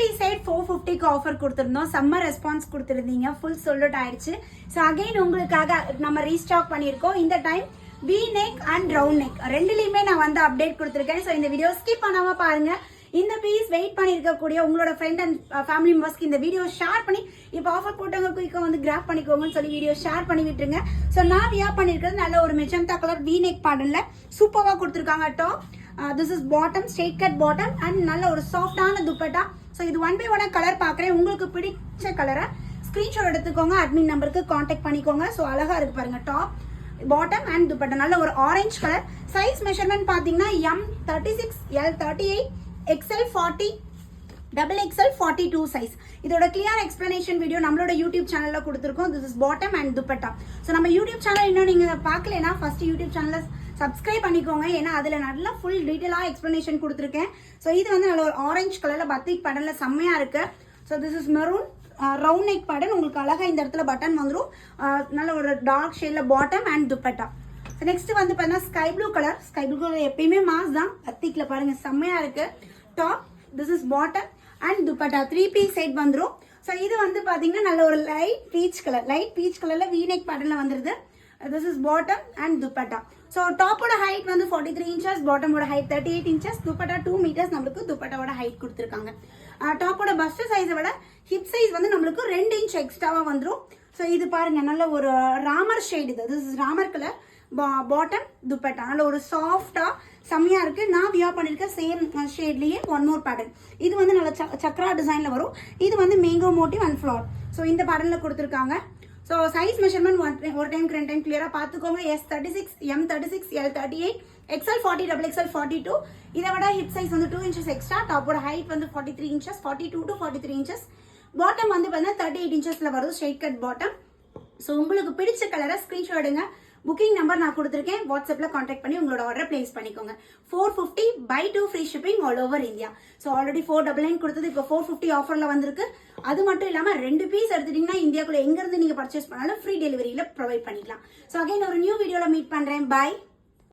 Piece set 450க்கு offer கொடுத்துருந்தோம். சம்மர் ரெஸ்பான்ஸ் கொடுத்துருந்தீங்க, full sold out. So again உங்களுக்காக நம்ம ரீஸ்டாக் பண்ணியிருக்கோம். இந்த time V neck and round neck ரெண்டுலையுமே நான் வந்து அப்டேட் கொடுத்துருக்கேன். ஸோ இந்த வீடியோ ஸ்கிப் பண்ணாம பாருங்க. இந்த பீஸ் வெயிட் பண்ணியிருக்கக்கூடிய உங்களோட ஃப்ரெண்ட் அண்ட் ஃபேமிலி மெம்பர்ஸ்க்கு இந்த வீடியோ ஷேர் பண்ணி இப்போ ஆஃபர் போட்டவங்க குயிக்காக வந்து கிராப் பண்ணிக்கோங்கன்னு சொல்லி வீடியோ ஷேர் பண்ணி விட்டுருங்க. ஸோ நான் வியர் பண்ணியிருக்கிறது நல்ல ஒரு மெஜந்தா கலர் வி நெக் பேட்டர்னில் சூப்பராக கொடுத்துருக்காங்க. Top this is bottom, straight cut bottom and நல்ல ஒரு சாஃப்டான துப்பட்டா. ஸோ இது 1 by 1 கலர் பார்க்குறேன். உங்களுக்கு பிடிச்ச கலரை ஸ்க்ரீன்ஷாட் எடுத்துக்கோங்க, அட்மின் நம்பருக்கு காண்டாக்ட் பண்ணிக்கோங்க. ஸோ அழகாக இருக்கு பாருங்க. டாப், பாட்டம் அண்ட் துப்பட்டா நல்ல ஒரு ஆரஞ்சு கலர். சைஸ் மெஷர்மெண்ட் பார்த்தீங்கன்னா M36, L38, XL 40, XXL 42 size. இதோட கிளியர் எக்ஸ்பிளனேஷன் வீடியோ நம்மளோட யூடியூப் சேனல்ல கொடுத்துருக்கோம். This is bottom and dupatta. So நம்ம யூடியூப் சேனல் இன்னும் நீங்க பார்க்கலனா ஃபர்ஸ்ட் யூடியூப் சேனலை சப்ஸ்கிரைப் பண்ணிக்கோங்க. ஏன்னா அதுல நல்லா ஃபுல் டீட்டெயிலாக எக்ஸ்பிளனேஷன் கொடுத்துருக்கேன். ஸோ இது வந்து நல்ல ஒரு ஆரஞ்சு கலர்ல பத்திக் பேட்டர்ல செம்மையா இருக்கு. So this is maroon round neck pattern. உங்களுக்கு அழகா இந்த இடத்துல பட்டன் வந்துடும். நல்ல ஒரு டார்க் ஷேட்ல பாட்டம் அண்ட் துப்பட்டா. நெக்ஸ்ட் வந்து பார்த்தீங்கன்னா sky blue colour. Sky blue colour எப்பயுமே மாஸ் தான், பத்திக்ல பாருங்க செம்மையா இருக்கு. Top, this is bottom and dupatta 3 piece set வந்துடும். ஸோ இது வந்து பார்த்தீங்கன்னா நல்ல ஒரு லைட் பீச் கலர்ல வி நெக் பேட்டர்ல வந்துருது. This is bottom and dupatta. So டாப்போட height வந்து 43 இன்ச்சஸ், பாட்டமோட ஹைட் 38 இன்ச்சஸ், துப்பட்டா 2 மீட்டர்ஸ் நம்மளுக்கு துப்பட்டாவோட ஹைட் கொடுத்துருக்காங்க. டாப்போட பஸ்ட் சைஸை விட ஹிப் சைஸ் வந்து நம்மளுக்கு 2 இன்ச் எக்ஸ்ட்ராவா வந்துடும். ஸோ இது பாருங்க நல்ல ஒரு ராமர் ஷேட். இது this is Ramar colour, bottom, dupatta நல்ல ஒரு சாஃப்டா செம்மையா இருக்கு. நான் வியர் பண்ணிருக்கேன் சேம் ஷேட்லயே ஒன் மோர் பேட்டர்ன். இது வந்து நல்ல சக்ரா டிசைன்ல வரும். இது வந்து mango motive and flower. So இந்த பேட்டர்ன்ல கொடுத்துருக்காங்க. ஸோ சைஸ் மெஷர்மெண்ட் ஒரு டைம் 2 டைம் கிளியரா பார்த்துக்கோங்க. S36, M36, L38, XL 40, XXL 42. இதை விட ஹிப் சைஸ் வந்து 2 இன்ச்சஸ் எக்ஸ்ட்ரா. டாப்போட ஹைட் வந்து 43 இன்ச்சஸ், 42 to 43 இன்ச்சஸ். பாட்டம் வந்து பார்த்தீங்கன்னா 38 இன்ச்சஸ்ல வருது, ஸ்ட்ரெயிட் கட் பாட்டம். ஸோ உங்களுக்கு பிடிச்ச கலரை ஸ்கிரீன்ஷாட் எடுங்க. புக்கிங் நம்பர் நான் கொடுத்துருக்கேன், வாட்ஸ்அப்ல கான்டாக்ட் பண்ணி உங்களோட ஆர்டர் பிளேஸ் பண்ணிக்கோங்க. 450 by 2 free shipping all over India. So already 499 கொடுத்தது இப்போ 450 ஆஃபர்ல வந்திருக்கு. அது மட்டும் இல்லாம 2 பீஸ் எடுத்துட்டீங்கன்னா இந்தியாக்குள்ள எங்க இருந்து நீங்க பர்ச்சேஸ் பண்ணாலும் ஃப்ரீ டெலிவரியில ப்ரொவைட் பண்ணிக்கலாம். ஸோ அகைன் ஒரு நியூ வீடியோல மீட் பண்றேன். பை.